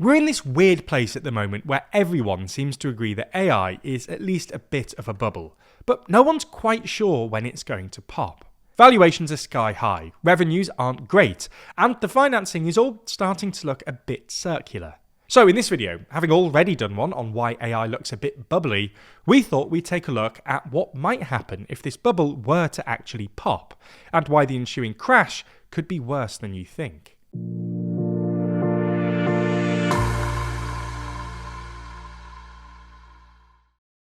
We're in this weird place at the moment where everyone seems to agree that AI is at least a bit of a bubble, but no one's quite sure when it's going to pop. Valuations are sky high, revenues aren't great, and the financing is all starting to look a bit circular. So in this video, having already done one on why AI looks a bit bubbly, we thought we'd take a look at what might happen if this bubble were to actually pop, and why the ensuing crash could be worse than you think.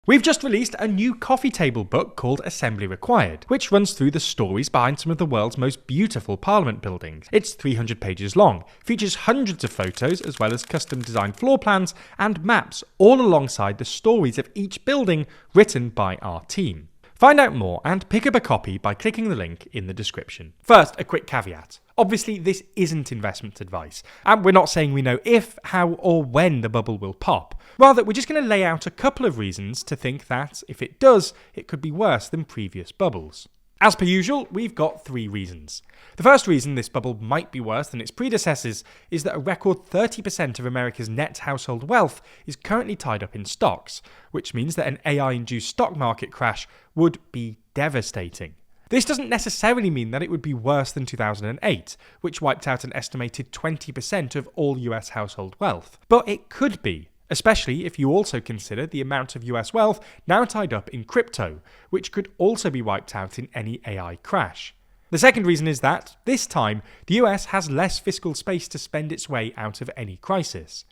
We've just released a new coffee table book called Assembly Required, which runs through the stories behind some of the world's most beautiful parliament buildings. It's 300 pages long, features hundreds of photos as well as custom designed floor plans and maps, all alongside the stories of each building written by our team. Find out more and pick up a copy by clicking the link in the description. First, a quick caveat. Obviously, this isn't investment advice, and we're not saying we know if, how, or when the bubble will pop. Rather, we're just going to lay out a couple of reasons to think that, if it does, it could be worse than previous bubbles. As per usual, we've got 3 reasons. The first reason this bubble might be worse than its predecessors is that a record 30% of America's net household wealth is currently tied up in stocks, which means that an AI-induced stock market crash would be devastating. This doesn't necessarily mean that it would be worse than 2008, which wiped out an estimated 20% of all US household wealth, but it could be. Especially if you also consider the amount of US wealth now tied up in crypto, which could also be wiped out in any AI crash. The second reason is that, this time, the US has less fiscal space to spend its way out of any crisis.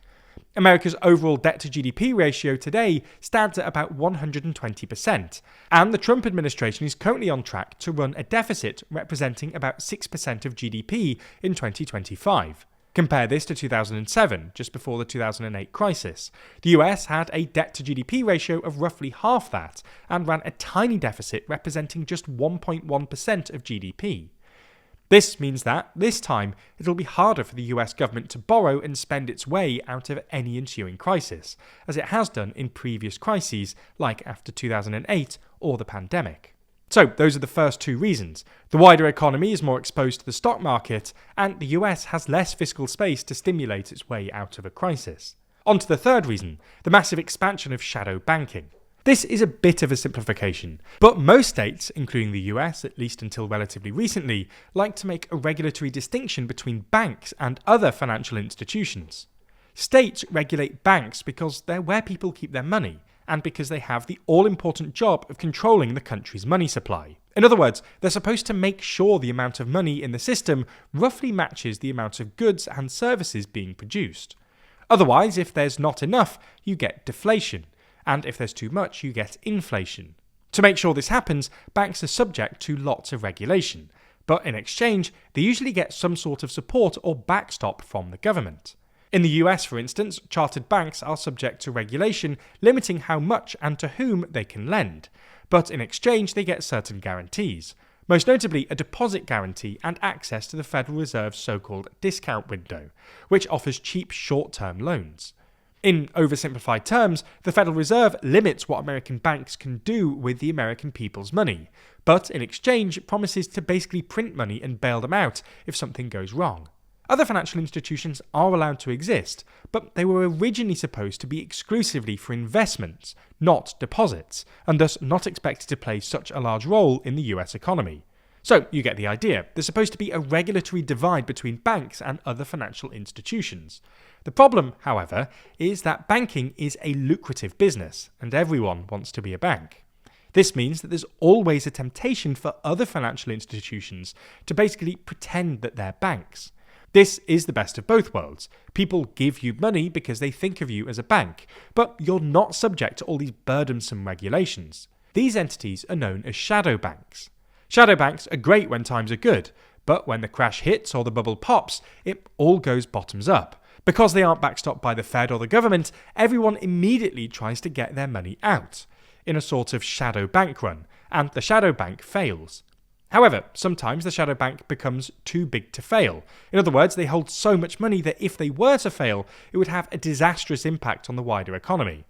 America's overall debt to GDP ratio today stands at about 120%, and the Trump administration is currently on track to run a deficit representing about 6% of GDP in 2025. Compare this to 2007, just before the 2008 crisis. The US had a debt-to-GDP ratio of roughly half that, and ran a tiny deficit representing just 1.1% of GDP. This means that, this time, it'll be harder for the US government to borrow and spend its way out of any ensuing crisis, as it has done in previous crises, like after 2008 or the pandemic. So, those are the first 2 reasons. The wider economy is more exposed to the stock market, and the US has less fiscal space to stimulate its way out of a crisis. On to the third reason, the massive expansion of shadow banking. This is a bit of a simplification, but most states, including the US, at least until relatively recently, like to make a regulatory distinction between banks and other financial institutions. States regulate banks because they're where people keep their money, and because they have the all-important job of controlling the country's money supply. In other words, they're supposed to make sure the amount of money in the system roughly matches the amount of goods and services being produced. Otherwise, if there's not enough, you get deflation, and if there's too much, you get inflation. To make sure this happens, banks are subject to lots of regulation, but in exchange, they usually get some sort of support or backstop from the government. In the US, for instance, chartered banks are subject to regulation limiting how much and to whom they can lend, but in exchange they get certain guarantees, most notably a deposit guarantee and access to the Federal Reserve's so-called discount window, which offers cheap short-term loans. In oversimplified terms, the Federal Reserve limits what American banks can do with the American people's money, but in exchange it promises to basically print money and bail them out if something goes wrong. Other financial institutions are allowed to exist, but they were originally supposed to be exclusively for investments, not deposits, and thus not expected to play such a large role in the US economy. So you get the idea. There's supposed to be a regulatory divide between banks and other financial institutions. The problem, however, is that banking is a lucrative business, and everyone wants to be a bank. This means that there's always a temptation for other financial institutions to basically pretend that they're banks. This is the best of both worlds. People give you money because they think of you as a bank, but you're not subject to all these burdensome regulations. These entities are known as shadow banks. Shadow banks are great when times are good, but when the crash hits or the bubble pops, it all goes bottoms up. Because they aren't backstopped by the Fed or the government, everyone immediately tries to get their money out, in a sort of shadow bank run, and the shadow bank fails. However, sometimes the shadow bank becomes too big to fail. In other words, they hold so much money that if they were to fail, it would have a disastrous impact on the wider economy.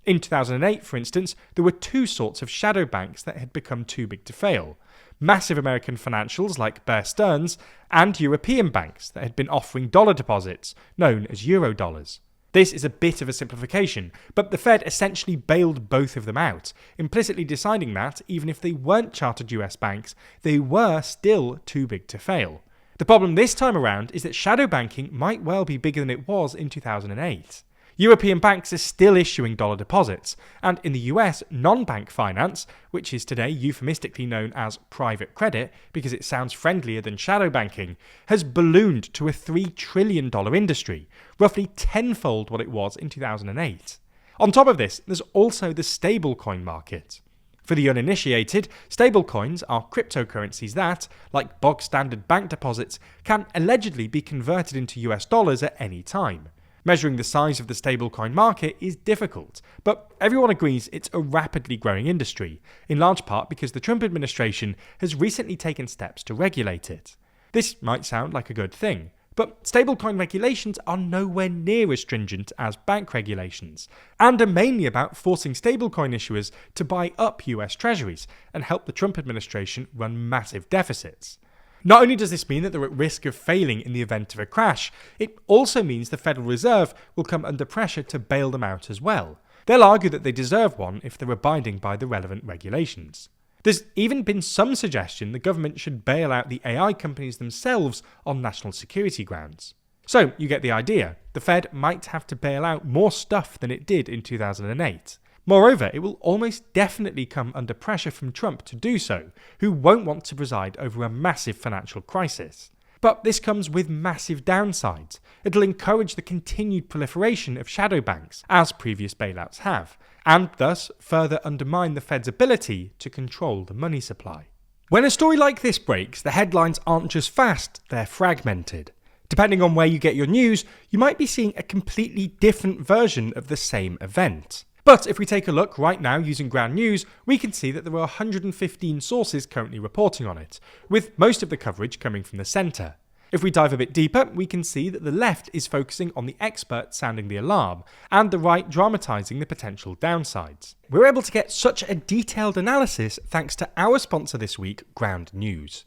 In 2008, for instance, there were 2 sorts of shadow banks that had become too big to fail. Massive American financials like Bear Stearns, and European banks that had been offering dollar deposits, known as Eurodollars. This is a bit of a simplification, but the Fed essentially bailed both of them out, implicitly deciding that, even if they weren't chartered US banks, they were still too big to fail. The problem this time around is that shadow banking might well be bigger than it was in 2008. European banks are still issuing dollar deposits, and in the US, non-bank finance, which is today euphemistically known as private credit because it sounds friendlier than shadow banking, has ballooned to a $3 trillion industry, roughly tenfold what it was in 2008. On top of this, there's also the stablecoin market. For the uninitiated, stablecoins are cryptocurrencies that, like bog-standard bank deposits, can allegedly be converted into US dollars at any time. Measuring the size of the stablecoin market is difficult, but everyone agrees it's a rapidly growing industry, in large part because the Trump administration has recently taken steps to regulate it. This might sound like a good thing, but stablecoin regulations are nowhere near as stringent as bank regulations, and are mainly about forcing stablecoin issuers to buy up US treasuries and help the Trump administration run massive deficits. Not only does this mean that they're at risk of failing in the event of a crash, it also means the Federal Reserve will come under pressure to bail them out as well. They'll argue that they deserve one if they're abiding by the relevant regulations. There's even been some suggestion the government should bail out the AI companies themselves on national security grounds. So, you get the idea. The Fed might have to bail out more stuff than it did in 2008. Moreover, it will almost definitely come under pressure from Trump to do so, who won't want to preside over a massive financial crisis. But this comes with massive downsides. It'll encourage the continued proliferation of shadow banks, as previous bailouts have, and thus further undermine the Fed's ability to control the money supply. When a story like this breaks, the headlines aren't just fast, they're fragmented. Depending on where you get your news, you might be seeing a completely different version of the same event. But if we take a look right now using Ground News, we can see that there are 115 sources currently reporting on it, with most of the coverage coming from the centre. If we dive a bit deeper, we can see that the left is focusing on the expert sounding the alarm, and the right dramatising the potential downsides. We're able to get such a detailed analysis thanks to our sponsor this week, Ground News.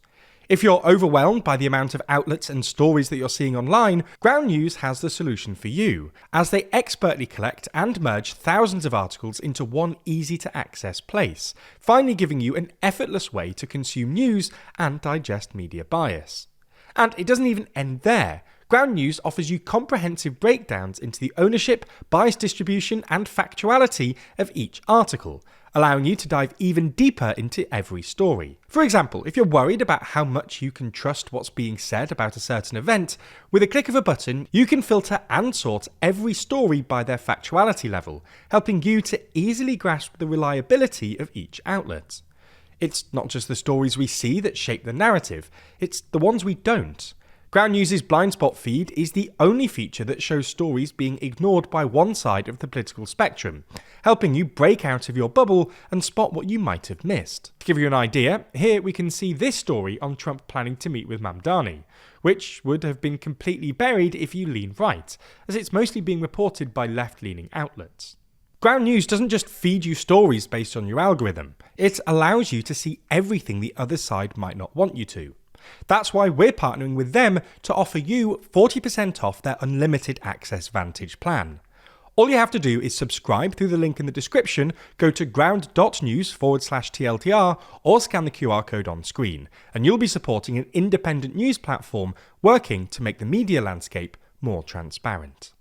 If you're overwhelmed by the amount of outlets and stories that you're seeing online, Ground News has the solution for you, as they expertly collect and merge thousands of articles into one easy-to-access place, finally giving you an effortless way to consume news and digest media bias. And it doesn't even end there. Ground News offers you comprehensive breakdowns into the ownership, bias distribution, and factuality of each article, allowing you to dive even deeper into every story. For example, if you're worried about how much you can trust what's being said about a certain event, with a click of a button, you can filter and sort every story by their factuality level, helping you to easily grasp the reliability of each outlet. It's not just the stories we see that shape the narrative, it's the ones we don't. Ground News' blind spot feed is the only feature that shows stories being ignored by one side of the political spectrum, helping you break out of your bubble and spot what you might have missed. To give you an idea, here we can see this story on Trump planning to meet with Mamdani, which would have been completely buried if you lean right, as it's mostly being reported by left-leaning outlets. Ground News doesn't just feed you stories based on your algorithm, it allows you to see everything the other side might not want you to. That's why we're partnering with them to offer you 40% off their unlimited access Vantage plan. All you have to do is subscribe through the link in the description, go to ground.news/TLTR or scan the QR code on screen, and you'll be supporting an independent news platform working to make the media landscape more transparent.